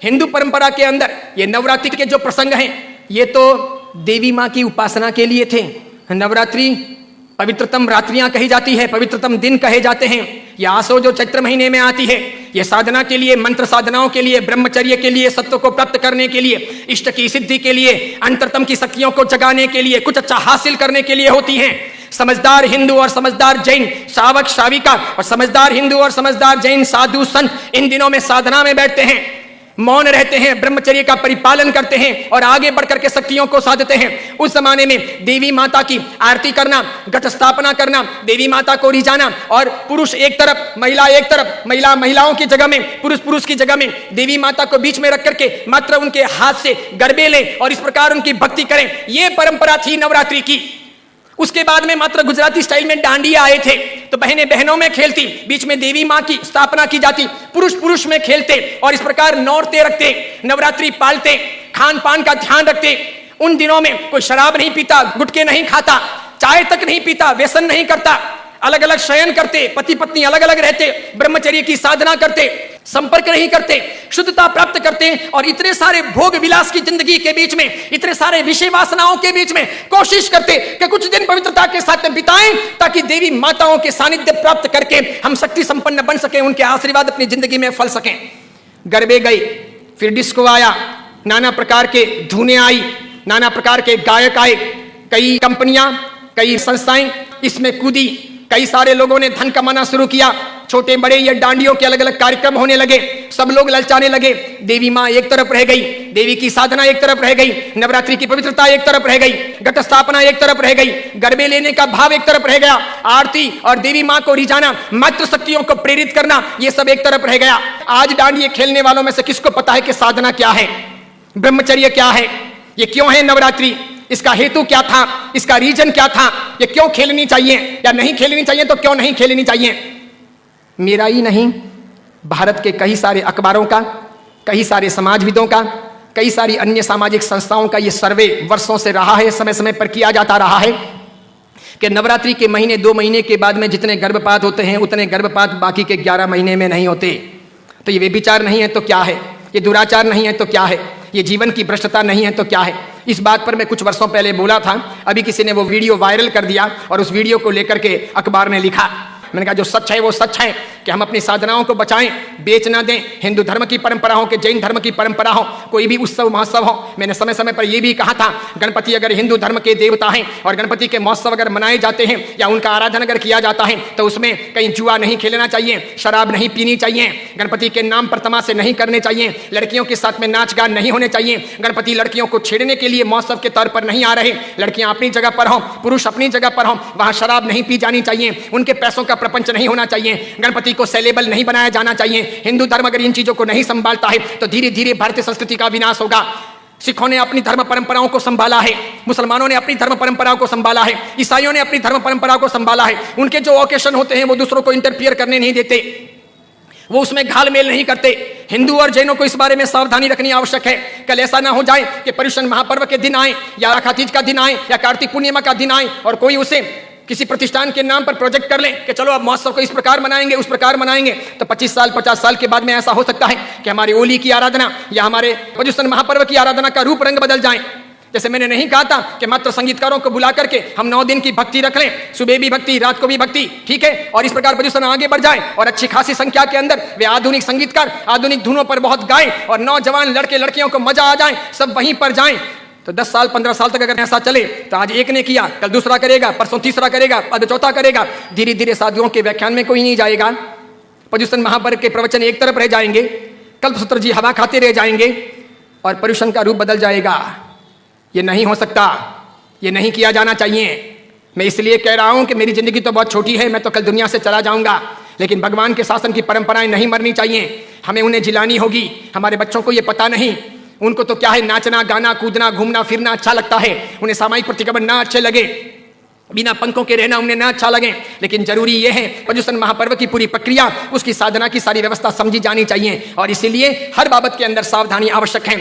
हिंदू परंपरा के अंदर ये नवरात्रि के जो प्रसंग हैं ये तो देवी माँ की उपासना के लिए थे। नवरात्रि पवित्रतम रात्रियां कही जाती है, पवित्रतम दिन कहे जाते हैं। ये आसो जो चैत्र महीने में आती है, ये साधना के लिए, मंत्र साधनाओं के लिए, ब्रह्मचर्य के लिए, सत्व को प्राप्त करने के लिए, इष्ट की सिद्धि के लिए, अंतरतम की शक्तियों को जगाने के लिए, कुछ अच्छा हासिल करने के लिए होती हैं। समझदार हिंदू और समझदार जैन श्रावक श्राविका और समझदार हिंदू और समझदार जैन साधु संत इन दिनों में साधना में बैठते हैं, मौन रहते हैं, ब्रह्मचर्य का परिपालन करते हैं और आगे बढ़कर के शक्तियों को साधते हैं। उस जमाने में देवी माता की आरती करना, घट स्थापना करना, देवी माता को रिझाना और पुरुष एक तरफ महिला एक तरफ, महिलाओं की जगह में पुरुष की जगह में देवी माता को बीच में रख करके मात्र उनके हाथ से गरबे लें और इस प्रकार उनकी भक्ति करें, यह परंपरा थी नवरात्रि की। उसके बाद में मात्र गुजराती स्टाइल में डांडिया आए थे, तो बहनें बहनों में खेलती, बीच में देवी मां की स्थापना की जाती, पुरुष में खेलते और इस प्रकार नौरते रखते, नवरात्रि पालते, खान पान का ध्यान रखते। उन दिनों में कोई शराब नहीं पीता, गुटखे नहीं खाता, चाय तक नहीं पीता, व्यसन नहीं करता, अलग अलग शयन करते, पति पत्नी अलग अलग रहते, ब्रह्मचर्य की साधना करते, संपर्क नहीं करते, शुद्धता प्राप्त करते और इतने सारे भोग विलास की जिंदगी के बीच में, इतने सारे विषय वासनाओं के बीच में कोशिश करते कि कुछ दिन पवित्रता के साथ बिताएं ताकि देवी माताओं के सानिध्य प्राप्त करके हम शक्ति संपन्न बन सके, उनके आशीर्वाद अपनी जिंदगी में फल सकें। गरबे गए, फिर डिस्को आया, नाना प्रकार के धुनें आई, नाना प्रकार के गायक आए, कई कंपनियां, कई संस्थाएं इसमें कूदी, कई सारे लोगों ने धन कमाना शुरू किया, छोटे बड़े ये डांडियों के अलग अलग कार्यक्रम होने लगे, सब लोग ललचाने लगे। देवी मां एक तरफ रह गई, देवी की साधना एक तरफ रह गई, नवरात्रि की पवित्रता एक तरफ रह गई, घट स्थापना एक तरफ रह गई, गरबे लेने का भाव एक तरफ रह गया, आरती और देवी मां को रिझाना, मातृ शक्तियों को प्रेरित करना, ये सब एक तरफ रह गया। आज डांडिये खेलने वालों में से किसको पता है कि साधना क्या है, ब्रह्मचर्य क्या है, ये क्यों है नवरात्रि, इसका हेतु क्या था, इसका रीजन क्या था, ये क्यों खेलनी चाहिए या नहीं खेलनी चाहिए, तो क्यों नहीं खेलनी चाहिए। मेरा ही नहीं, भारत के कई सारे अखबारों का, कई सारे समाजविदों का, कई सारी अन्य सामाजिक संस्थाओं का ये सर्वे वर्षों से रहा है, समय समय पर किया जाता रहा है कि नवरात्रि के महीने 2 महीने के बाद में जितने गर्भपात होते हैं उतने गर्भपात बाकी के 11 महीने में नहीं होते। तो ये व्यभिचार नहीं है तो क्या है, ये दुराचार नहीं है तो क्या है, ये जीवन की भ्रष्टता नहीं है तो क्या है। इस बात पर मैं कुछ वर्षों पहले बोला था, अभी किसी ने वो वीडियो वायरल कर दिया और उस वीडियो को लेकर के अखबार ने लिखा। मैंने कहा जो सच है वो सच है कि हम अपनी साधनाओं को बचाएं, बेच ना दें। हिंदू धर्म की परंपरा हो कि जैन धर्म की परंपरा हो, कोई भी उत्सव महोत्सव हो, मैंने समय समय पर यह भी कहा था गणपति अगर हिंदू धर्म के देवता हैं और गणपति के महोत्सव अगर मनाए जाते हैं या उनका आराधन अगर किया जाता है तो उसमें कहीं जुआ नहीं खेलना चाहिए, शराब नहीं पीनी चाहिए, गणपति के नाम पर तमाशे नहीं करने चाहिए, लड़कियों के साथ में नाच गान नहीं होने चाहिए, गणपति लड़कियों को छेड़ने के लिए महोत्सव के तौर पर नहीं आ रहे, लड़कियां अपनी जगह पर हों, पुरुष अपनी जगह पर हों, वहां शराब नहीं पी जानी चाहिए, उनके पैसों का प्रपंच नहीं होना चाहिए, गणपति को सेलेबल नहीं बनाया जाना चाहिए। हिंदू धर्म अगर इन चीजों को नहीं संभालता है तो धीरे धीरे भारतीय संस्कृति का विनाश होगा। सिखों ने अपनी धर्म परंपराओं को संभाला है, मुसलमानों ने अपनी धर्म परंपराओं को संभाला है, ईसाइयों ने अपनी धर्म परंपराओं को संभाला है। उनके जो ओकेशन होते हैं वो दूसरों को इंटरफियर करने नहीं देते, वो उसमें घालमेल नहीं करते। हिंदू और जैनों को इस बारे में सावधानी रखनी आवश्यक है। कल ऐसा ना हो जाए कि पर्युषण महापर्व के दिन आए या राखा तीज का दिन आए या कार्तिक पूर्णिमा का दिन आए और कोई उसे किसी प्रतिष्ठान के नाम पर प्रोजेक्ट कर लें कि चलो अब महोत्सव को इस प्रकार मनाएंगे, उस प्रकार मनाएंगे, तो 25 साल 50 साल के बाद में ऐसा हो सकता है कि हमारी होली की आराधना या हमारे पर्युषण महापर्व की आराधना का रूप रंग बदल जाए। जैसे मैंने नहीं कहा था कि मात्र संगीतकारों को बुला करके हम 9 दिन की भक्ति रख लें, सुबह भी भक्ति, रात को भी भक्ति, ठीक है, और इस प्रकार पर्युषण आगे बढ़ जाए और अच्छी खासी संख्या के अंदर वे आधुनिक संगीतकार आधुनिक धुनों पर बहुत गाएं और नौजवान लड़के लड़कियों को मजा आ जाए, सब वहीं पर जाएं। तो 10 साल 15 साल तक अगर ऐसा चले तो आज एक ने किया, कल दूसरा करेगा, परसों तीसरा करेगा, अब चौथा करेगा, धीरे धीरे साधुओं के व्याख्यान में कोई नहीं जाएगा, पर्युषण महापर्व के प्रवचन एक तरफ रह जाएंगे, कल्पसूत्र जी हवा खाते रह जाएंगे और पर्युषण का रूप बदल जाएगा। ये नहीं हो सकता, ये नहीं किया जाना चाहिए। मैं इसलिए कह रहा हूं कि मेरी जिंदगी तो बहुत छोटी है, मैं तो कल दुनिया से चला जाऊंगा, लेकिन भगवान के शासन की परंपराएं नहीं मरनी चाहिए, हमें उन्हें जिलानी होगी। हमारे बच्चों को ये पता नहीं, उनको तो क्या है, नाचना गाना कूदना घूमना फिरना अच्छा लगता है, उन्हें सामाजिक प्रतिक्रमण ना अच्छे लगे, बिना पंखों के रहना उन्हें ना अच्छा लगे, लेकिन जरूरी यह है पर्युषण महापर्व की पूरी प्रक्रिया, उसकी साधना की सारी व्यवस्था समझी जानी चाहिए और इसीलिए हर बाबत के अंदर सावधानी आवश्यक है।